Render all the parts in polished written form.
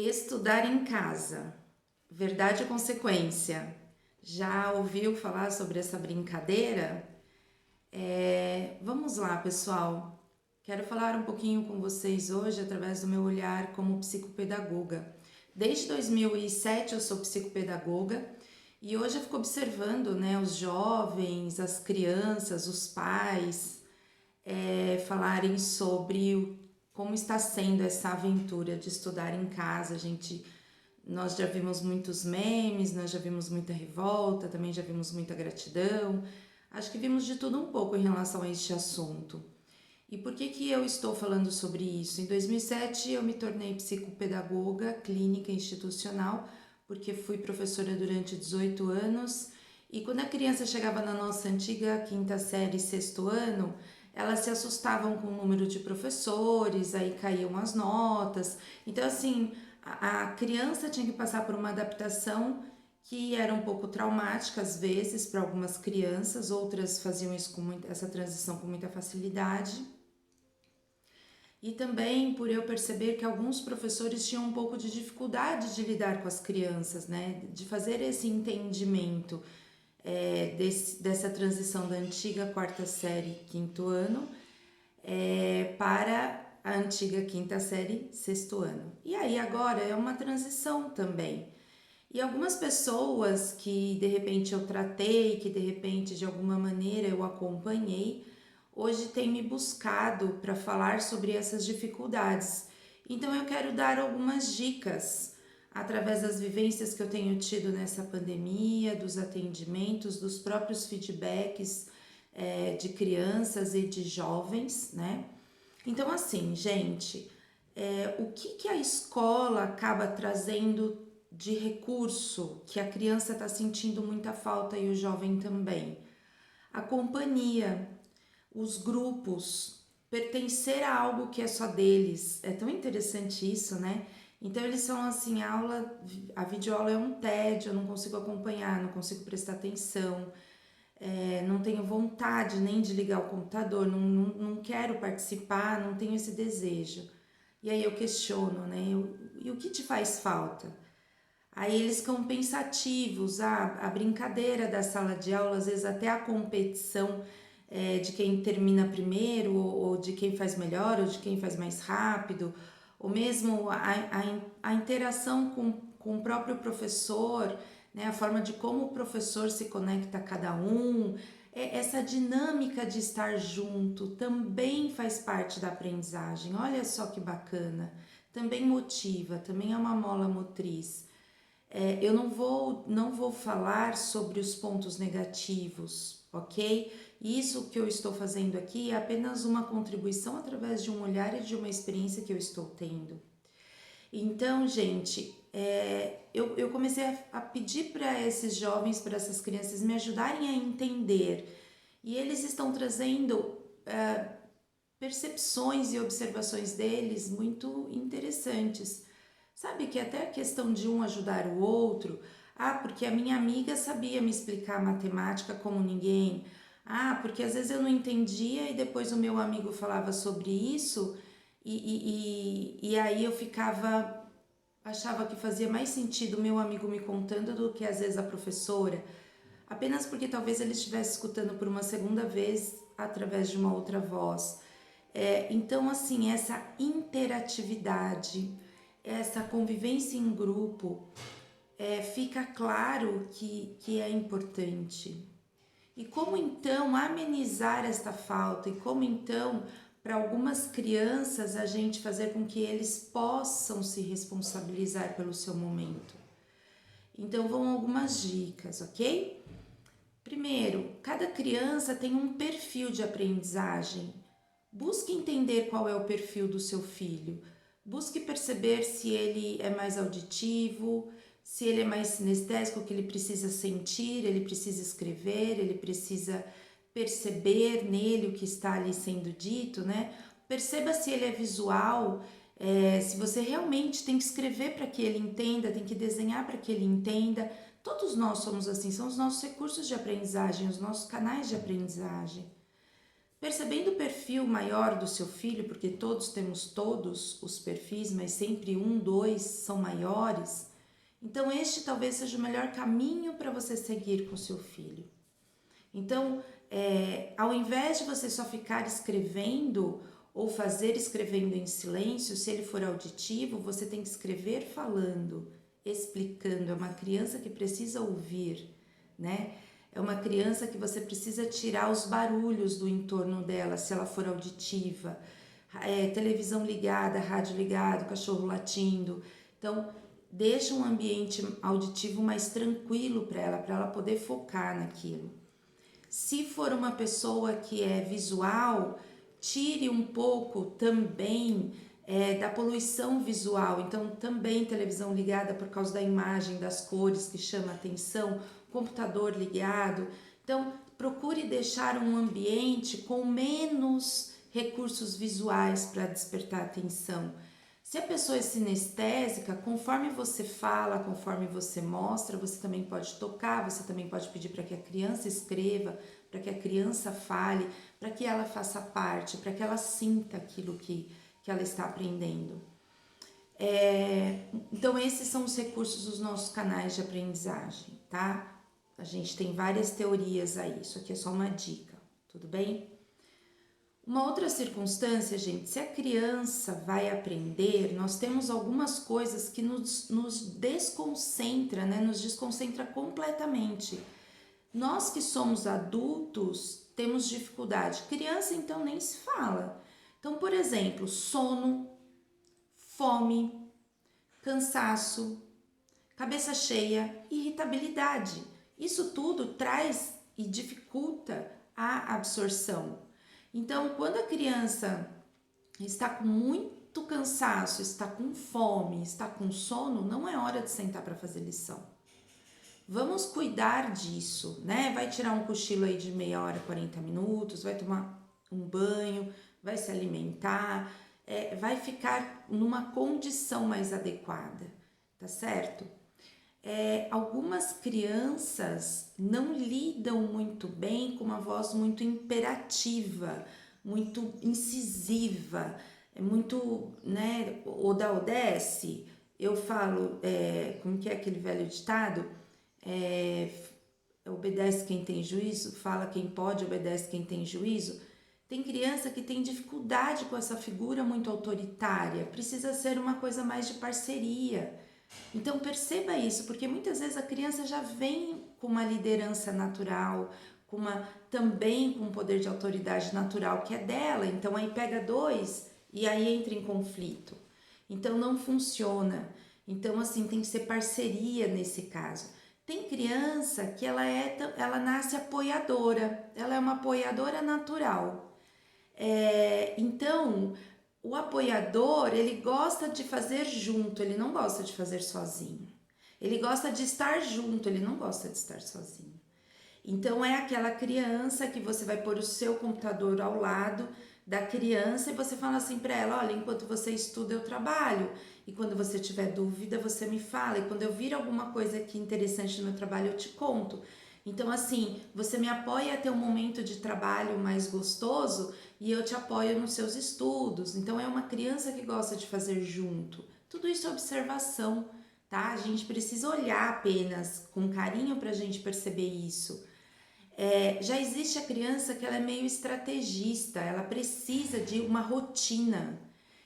Estudar em casa, verdade ou consequência? Já ouviu falar sobre essa brincadeira? Vamos lá, pessoal. Quero falar um pouquinho com vocês hoje através do meu olhar como psicopedagoga. Desde 2007 eu sou psicopedagoga e hoje eu fico observando, né, os jovens, as crianças, os pais falarem sobre como está sendo essa aventura de estudar em casa. Nós já vimos muitos memes, nós já vimos muita revolta, também já vimos muita gratidão. Acho que vimos de tudo um pouco em relação a este assunto. E por que eu estou falando sobre isso? Em 2007 eu me tornei psicopedagoga clínica institucional, porque fui professora durante 18 anos, e quando a criança chegava na nossa antiga quinta série, sexto ano, elas se assustavam com o número de professores, aí caíam as notas. Então, assim, a criança tinha que passar por uma adaptação que era um pouco traumática às vezes para algumas crianças, outras faziam isso essa transição com muita facilidade. E também por eu perceber que alguns professores tinham um pouco de dificuldade de lidar com as crianças, né? De fazer esse entendimento dessa transição da antiga quarta série, quinto ano, para a antiga quinta série, sexto ano. E aí agora é uma transição também. E algumas pessoas que de repente eu tratei, que de repente de alguma maneira eu acompanhei, hoje têm me buscado para falar sobre essas dificuldades. Então eu quero dar algumas dicas através das vivências que eu tenho tido nessa pandemia, dos atendimentos, dos próprios feedbacks de crianças e de jovens, né? Então assim, gente, o que a escola acaba trazendo de recurso que a criança está sentindo muita falta e o jovem também? A companhia, os grupos, pertencer a algo que é só deles. É tão interessante isso, né? Então eles falam assim, a videoaula é um tédio, eu não consigo acompanhar, não consigo prestar atenção, não tenho vontade nem de ligar o computador, não quero participar, não tenho esse desejo. E aí eu questiono, né? E o que te faz falta? Aí eles ficam pensativos, a brincadeira da sala de aula, às vezes até a competição de quem termina primeiro, ou de quem faz melhor, ou de quem faz mais rápido, ou mesmo a interação com o próprio professor, né, a forma de como o professor se conecta a cada um, essa dinâmica de estar junto também faz parte da aprendizagem. Olha só que bacana, também motiva, também é uma mola motriz. Eu não vou falar sobre os pontos negativos, ok? Isso que eu estou fazendo aqui é apenas uma contribuição através de um olhar e de uma experiência que eu estou tendo. Então, gente, eu comecei a pedir para esses jovens, para essas crianças me ajudarem a entender. E eles estão trazendo percepções e observações deles muito interessantes. Sabe que até a questão de um ajudar o outro, porque a minha amiga sabia me explicar matemática como ninguém, porque às vezes eu não entendia e depois o meu amigo falava sobre isso e aí eu achava que fazia mais sentido o meu amigo me contando do que às vezes a professora, apenas porque talvez ele estivesse escutando por uma segunda vez através de uma outra voz. Então, assim, essa interatividade, essa convivência em grupo, fica claro que é importante. E como então amenizar esta falta? E como então, para algumas crianças, a gente fazer com que eles possam se responsabilizar pelo seu momento? Então, vão algumas dicas, ok? Primeiro, cada criança tem um perfil de aprendizagem. Busque entender qual é o perfil do seu filho. Busque perceber se ele é mais auditivo, se ele é mais sinestésico, que ele precisa sentir, ele precisa escrever, ele precisa perceber nele o que está ali sendo dito, né? Perceba se ele é visual, se você realmente tem que escrever para que ele entenda, tem que desenhar para que ele entenda. Todos nós somos assim, são os nossos recursos de aprendizagem, os nossos canais de aprendizagem. Percebendo o perfil maior do seu filho, porque temos todos os perfis, mas sempre um, dois são maiores, então este talvez seja o melhor caminho para você seguir com o seu filho. Então, ao invés de você só ficar escrevendo ou fazer escrevendo em silêncio, se ele for auditivo, você tem que escrever falando, explicando. É uma criança que precisa ouvir, né? É uma criança que você precisa tirar os barulhos do entorno dela, se ela for auditiva. Televisão ligada, rádio ligado, cachorro latindo. Então, deixa um ambiente auditivo mais tranquilo para ela poder focar naquilo. Se for uma pessoa que é visual, tire um pouco também da poluição visual. Então, também televisão ligada por causa da imagem, das cores que chama atenção, computador ligado. Então, procure deixar um ambiente com menos recursos visuais para despertar atenção. Se a pessoa é sinestésica, conforme você fala, conforme você mostra, você também pode tocar, você também pode pedir para que a criança escreva, para que a criança fale, para que ela faça parte, para que ela sinta aquilo que ela está aprendendo. Então, esses são os recursos dos nossos canais de aprendizagem, tá? A gente tem várias teorias aí, isso aqui é só uma dica, tudo bem? Uma outra circunstância, gente, se a criança vai aprender, nós temos algumas coisas que nos desconcentra, né? Nos desconcentra completamente. Nós que somos adultos temos dificuldade. Criança, então, nem se fala. Então, por exemplo, sono, fome, cansaço, cabeça cheia, irritabilidade. Isso tudo traz e dificulta a absorção. Então, quando a criança está com muito cansaço, está com fome, está com sono, não é hora de sentar para fazer lição. Vamos cuidar disso, né? Vai tirar um cochilo aí de meia hora, 40 minutos, vai tomar um banho, vai se alimentar, vai ficar numa condição mais adequada, tá certo? Algumas crianças não lidam muito bem com uma voz muito imperativa, muito incisiva, muito, né, Oda Odesse. Eu falo, como que é aquele velho ditado? Obedece quem tem juízo, fala quem pode, obedece quem tem juízo. Tem criança que tem dificuldade com essa figura muito autoritária, precisa ser uma coisa mais de parceria. Então perceba isso, porque muitas vezes a criança já vem com uma liderança natural, também com um poder de autoridade natural que é dela, então aí pega dois e aí entra em conflito. Então não funciona. Então assim, tem que ser parceria nesse caso. Tem criança que ela nasce apoiadora, ela é uma apoiadora natural. Então, o apoiador, ele gosta de fazer junto, ele não gosta de fazer sozinho. Ele gosta de estar junto, ele não gosta de estar sozinho. Então, é aquela criança que você vai pôr o seu computador ao lado da criança e você fala assim para ela, olha, enquanto você estuda eu trabalho, e quando você tiver dúvida você me fala, e quando eu vir alguma coisa aqui interessante no meu trabalho eu te conto. Então assim, você me apoia a ter um momento de trabalho mais gostoso e eu te apoio nos seus estudos. Então é uma criança que gosta de fazer junto. Tudo isso é observação, tá? A gente precisa olhar apenas com carinho pra gente perceber isso. Já existe a criança que ela é meio estrategista, ela precisa de uma rotina,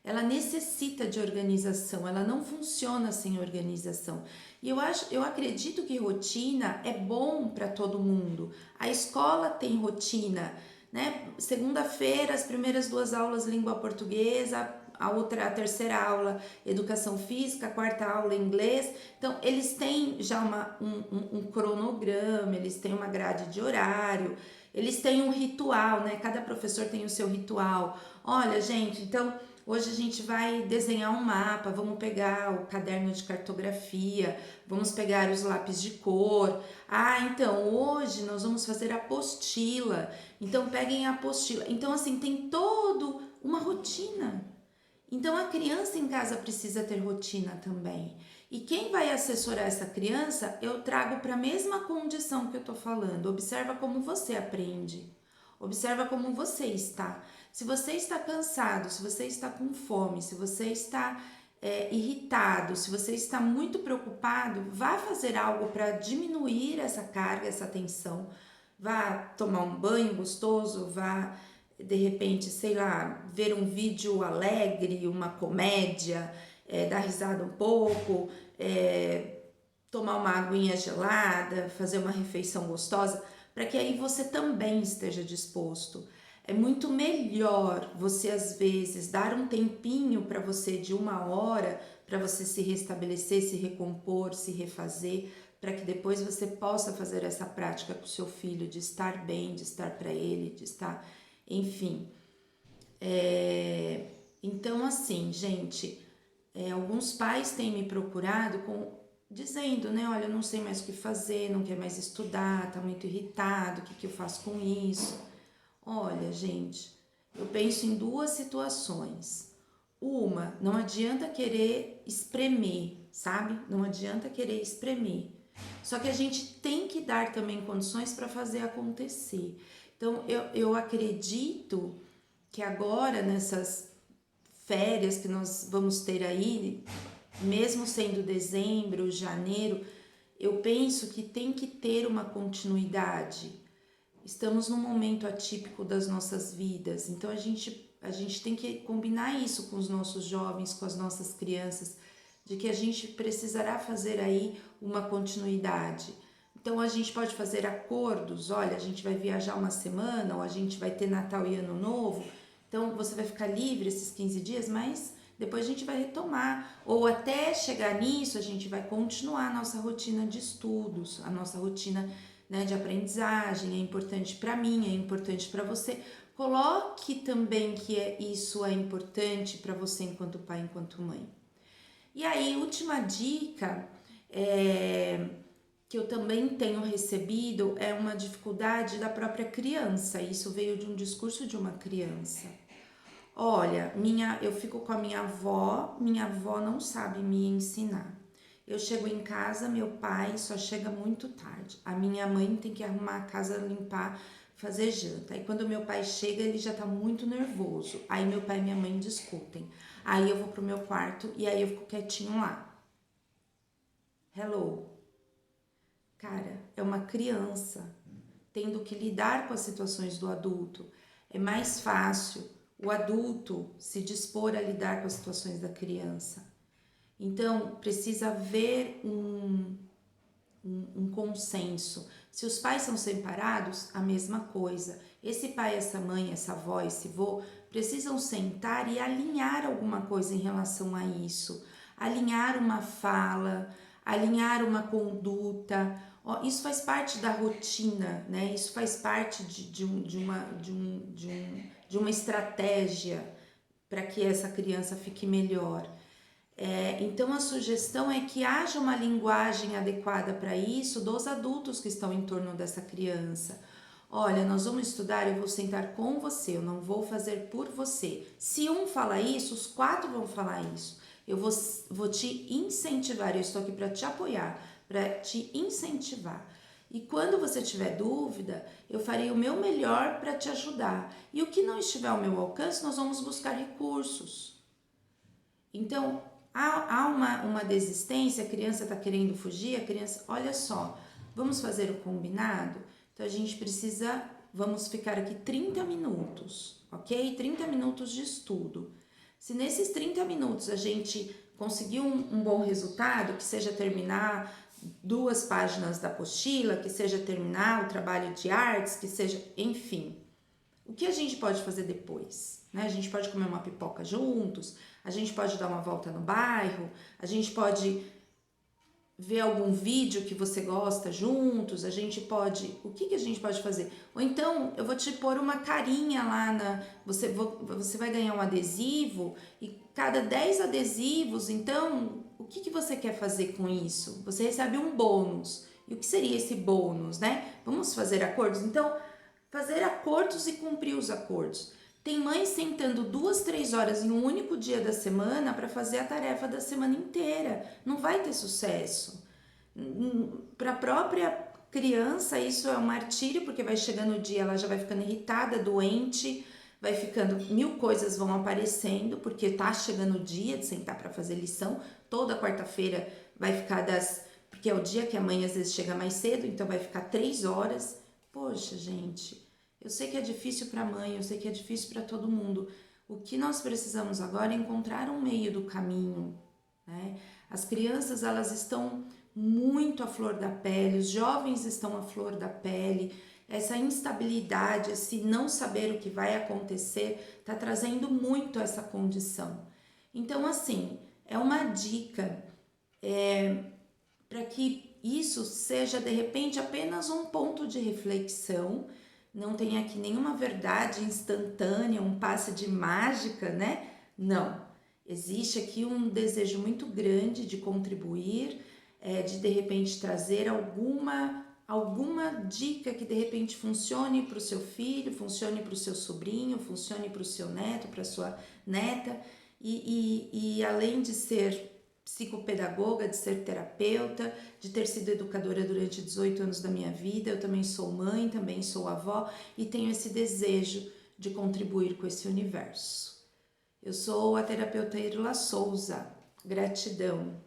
ela necessita de organização, ela não funciona sem organização. E eu acredito que rotina é bom para todo mundo. A escola tem rotina, né? Segunda-feira, as primeiras 2 aulas língua portuguesa, a terceira aula educação física, a quarta aula inglês. Então eles têm já um cronograma, eles têm uma grade de horário, eles têm um ritual, né? Cada professor tem o seu ritual. Olha, gente, então hoje a gente vai desenhar um mapa, vamos pegar o caderno de cartografia, vamos pegar os lápis de cor. Então hoje nós vamos fazer a apostila, então peguem a apostila. Então assim, tem todo uma rotina. Então a criança em casa precisa ter rotina também. E quem vai assessorar essa criança, eu trago para a mesma condição que eu tô falando. Observa como você aprende. Observa como você está. Se você está cansado, se você está com fome, se você está irritado, se você está muito preocupado, vá fazer algo para diminuir essa carga, essa tensão. Vá tomar um banho gostoso, vá de repente, sei lá, ver um vídeo alegre, uma comédia, dar risada um pouco, tomar uma aguinha gelada, fazer uma refeição gostosa, para que aí você também esteja disposto. É muito melhor você, às vezes, dar um tempinho para você de 1 hora, para você se restabelecer, se recompor, se refazer, para que depois você possa fazer essa prática com o seu filho, de estar bem, de estar para ele, de estar, enfim. Então, assim, gente, alguns pais têm me procurado dizendo, né, olha, eu não sei mais o que fazer, não quer mais estudar, tá muito irritado, o que eu faço com isso? Olha, gente, eu penso em 2 situações. Uma, não adianta querer espremer, sabe? Não adianta querer espremer. Só que a gente tem que dar também condições para fazer acontecer. Então, eu acredito que agora, nessas férias que nós vamos ter aí, mesmo sendo dezembro, janeiro, eu penso que tem que ter uma continuidade. Estamos num momento atípico das nossas vidas, então a gente tem que combinar isso com os nossos jovens, com as nossas crianças, de que a gente precisará fazer aí uma continuidade. Então a gente pode fazer acordos, olha, a gente vai viajar uma semana, ou a gente vai ter Natal e Ano Novo, então você vai ficar livre esses 15 dias, mas depois a gente vai retomar, ou até chegar nisso a gente vai continuar a nossa rotina de estudos, a nossa rotina, né, de aprendizagem. É importante para mim, é importante para você. Coloque também que isso é importante para você enquanto pai, enquanto mãe. E aí, última dica que eu também tenho recebido é uma dificuldade da própria criança. Isso veio de um discurso de uma criança. Olha, eu fico com a minha avó não sabe me ensinar. Eu chego em casa, meu pai só chega muito tarde. A minha mãe tem que arrumar a casa, limpar, fazer janta. Aí quando meu pai chega, ele já tá muito nervoso. Aí meu pai e minha mãe discutem. Aí eu vou pro meu quarto e aí eu fico quietinho lá. Hello. Cara, é uma criança tendo que lidar com as situações do adulto. É mais fácil o adulto se dispor a lidar com as situações da criança. Então, precisa haver um consenso. Se os pais são separados, a mesma coisa. Esse pai, essa mãe, essa avó, esse vô, precisam sentar e alinhar alguma coisa em relação a isso. Alinhar uma fala, alinhar uma conduta. Isso faz parte da rotina, né? Isso faz parte de uma estratégia para que essa criança fique melhor. Então a sugestão é que haja uma linguagem adequada para isso dos adultos que estão em torno dessa criança. Olha, nós vamos estudar, eu vou sentar com você, eu não vou fazer por você. Se um fala isso, os 4 vão falar isso. Eu vou te incentivar, eu estou aqui para te apoiar, para te incentivar. E quando você tiver dúvida, eu farei o meu melhor para te ajudar. E o que não estiver ao meu alcance, nós vamos buscar recursos. Então, há uma desistência, a criança está querendo fugir, a criança, olha só, vamos fazer o combinado? Então a gente vamos ficar aqui 30 minutos, ok? 30 minutos de estudo. Se nesses 30 minutos a gente conseguir um bom resultado, que seja terminar 2 páginas da apostila, que seja terminar o trabalho de artes, que seja, enfim, o que a gente pode fazer depois? Né? A gente pode comer uma pipoca juntos, a gente pode dar uma volta no bairro, a gente pode ver algum vídeo que você gosta juntos, a gente pode... O que a gente pode fazer? Ou então, eu vou te pôr uma carinha lá você vai ganhar um adesivo e cada 10 adesivos, então, o que você quer fazer com isso? Você recebe um bônus. E o que seria esse bônus, né? Vamos fazer acordos? Então, fazer acordos e cumprir os acordos. Tem mães sentando 2, 3 horas em um único dia da semana para fazer a tarefa da semana inteira. Não vai ter sucesso. Para a própria criança, isso é um martírio, porque vai chegando o dia, ela já vai ficando irritada, doente, vai ficando, mil coisas vão aparecendo, porque tá chegando o dia de sentar para fazer lição. Toda quarta-feira vai ficar porque é o dia que a mãe às vezes chega mais cedo, então vai ficar 3 horas. Poxa, gente, eu sei que é difícil para a mãe, eu sei que é difícil para todo mundo. O que nós precisamos agora é encontrar um meio do caminho, né? As crianças, elas estão muito à flor da pele, os jovens estão à flor da pele. Essa instabilidade, esse não saber o que vai acontecer, está trazendo muito essa condição. Então, assim, é uma dica para que isso seja, de repente, apenas um ponto de reflexão. Não tem aqui nenhuma verdade instantânea, um passe de mágica, né? Não. Existe aqui um desejo muito grande de contribuir, de repente trazer alguma dica que de repente funcione para o seu filho, funcione para o seu sobrinho, funcione para o seu neto, para a sua neta. E além de ser psicopedagoga, de ser terapeuta, de ter sido educadora durante 18 anos da minha vida, eu também sou mãe, também sou avó e tenho esse desejo de contribuir com esse universo. Eu sou a terapeuta Irla Souza. Gratidão.